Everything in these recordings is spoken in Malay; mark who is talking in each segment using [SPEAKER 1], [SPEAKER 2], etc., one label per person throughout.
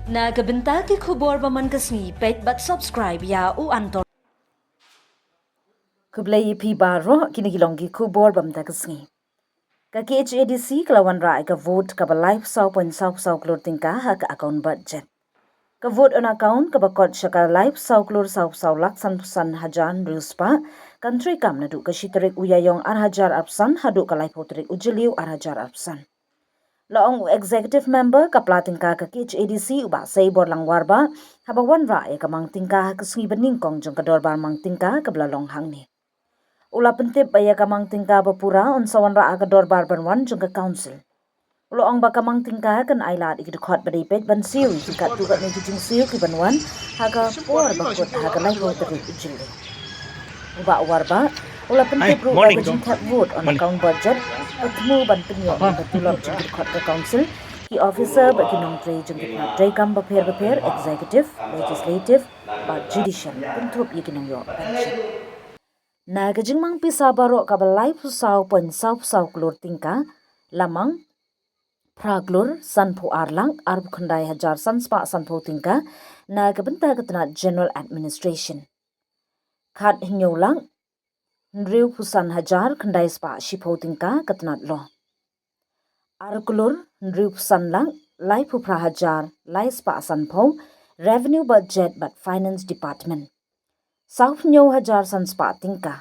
[SPEAKER 1] Nagabenta ki khubor baman kasni pet but subscribe ya u antor. Kublai pi baro kini gilongi khubor bam takasni. Ka KHADC kelawan rai ka vote ka ba live sau klur tingka ha ka account budget. Ka vote on account ka bakot syaka live sau klur sau laksan pusan hajan ruspa country kam nadu ka shitarik uyayong arhajar apsan hadu ka live potrik ujiliu arhajar apsan. Laong executive member ka platingka ka KHADC uba say borlang warba habawan ra ka mang tingka ka sungi beningkong jong ka dorbar mang tingka ka belalong hang ni. Ula pentip baya ka mang tingka bapura on sawan ra ka dorbar banwan jong ka council. Laong ba ka mang tingka kan ailat ikidukot badipet ban siu ikat tugat ni kijing siu ki banwan haga por bakut haga lai ho terik ujili. Uba warba ula pentip ru ba kijing tap vote on account budget bertemu ban penyok betulok jengkit kot ke council ki officer bagi nongtre jengkit nak drekam beper executive legislative ba judicial bentuk yikinong yo pension na gajing mang pisa barok ka balai pusau pon sau klur tingka lamang praglur sanpo arlang arb khandai hajar sanspa sanpo tingka na gabenta ketna general administration khat hinyolang Nriu pusan hajar khandai spa shipo tingka ketnat lo. Arkulur nriu pusan lang lai pupra hajar lai spa sanpo revenue budget but finance department. South nyo hajar san spa tingka.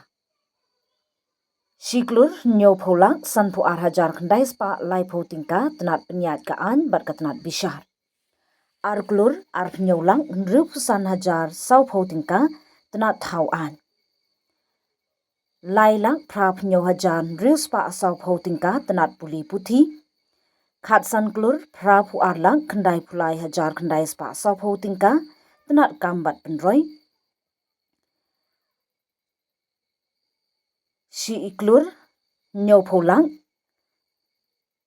[SPEAKER 1] Shiklur nyo polang sanpo ar hajar khandai spa lai po tingka tenat penyat kaan bat ketnat bishar. Arkulur ar nyo lang nriu pusan hajar sau po tingka tenat tauan. Lai lang prap nyo hajan rius pa asau pau tingka tenat puli puti. Khat san klur prap arlang kendai pulai hajar kendai spa asau pau tingka tenat kambat penroy. Si iklur nyo pulang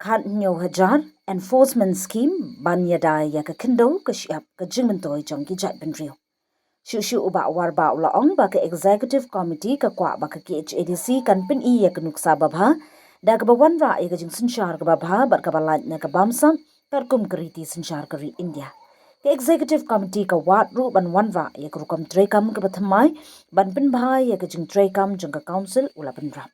[SPEAKER 1] khat nyo hajar enforcement scheme banyada ya ke kendo ke siap ke jingmentoi jong kijat benrio. Shushu uba warba ulaong ba ke executive committee ka kwa ba ke KHADC kan pin iya ke nuksa babha da ke bawan ra ya ke jing sinshar ke babha bar ka balat na ke bamsa tarkum keriti sinshar keri India. Ke executive committee ka wat ru ban wan ra ya ke rukam trekam ke bathamai ban pin bhai ya ke jing trekam jong ka council ula ban ra.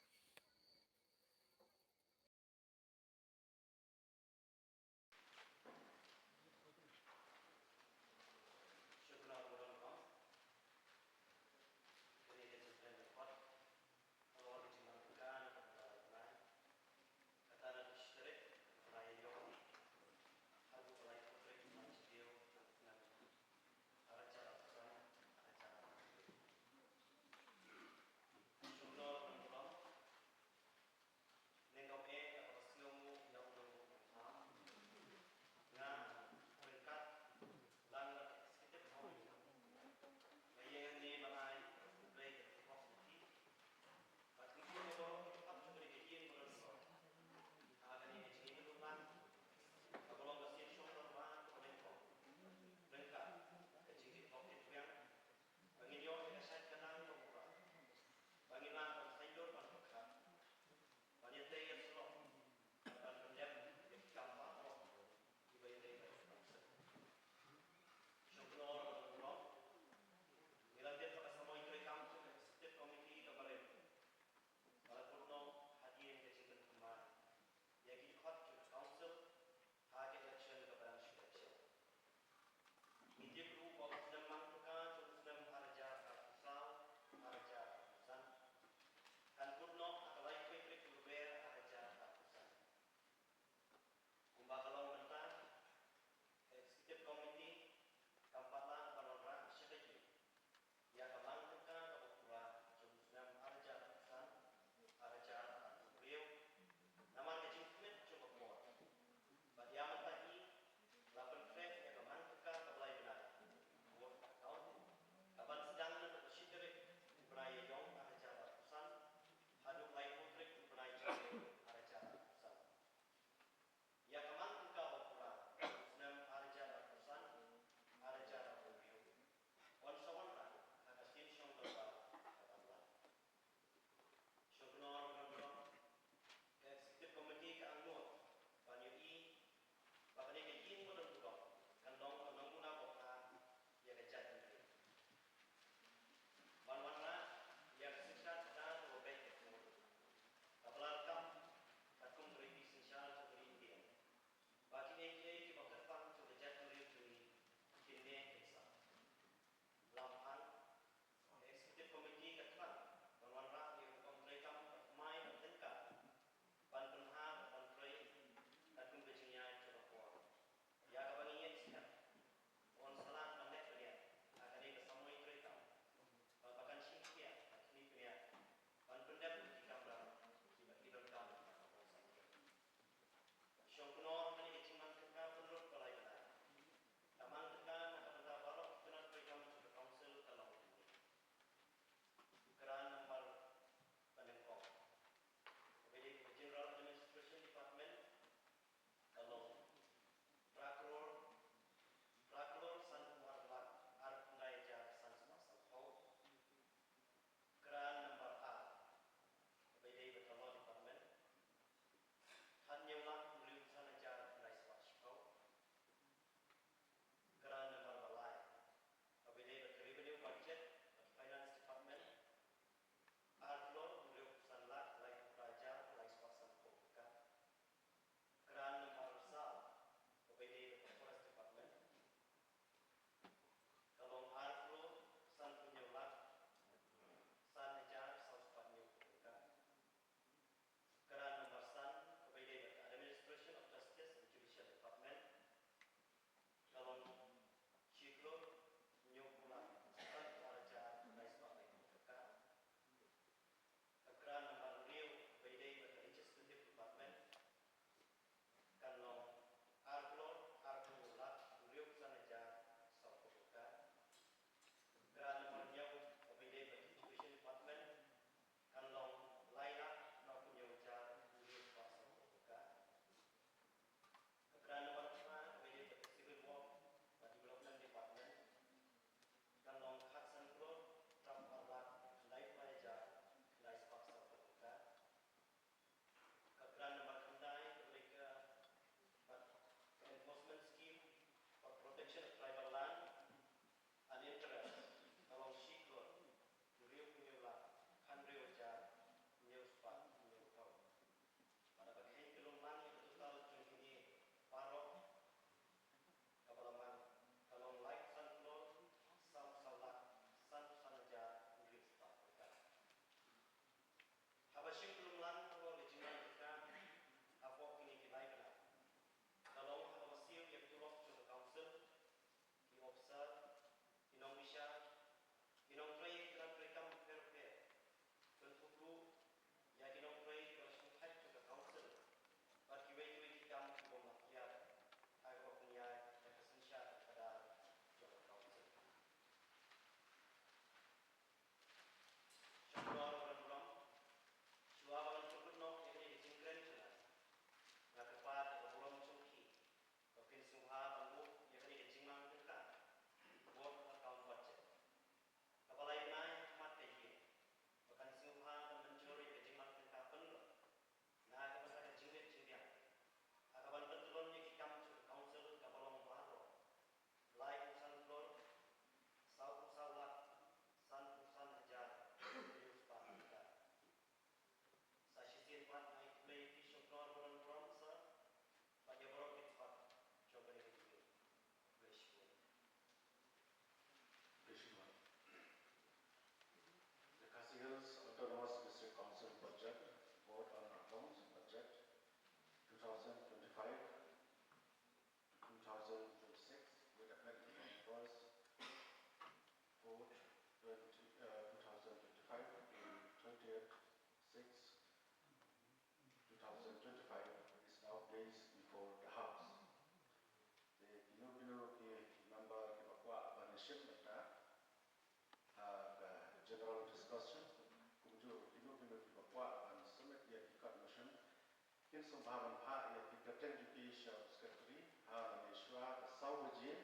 [SPEAKER 2] in sambhavan pha ya picture education secretary ha Malaysia Saujin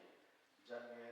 [SPEAKER 2] jange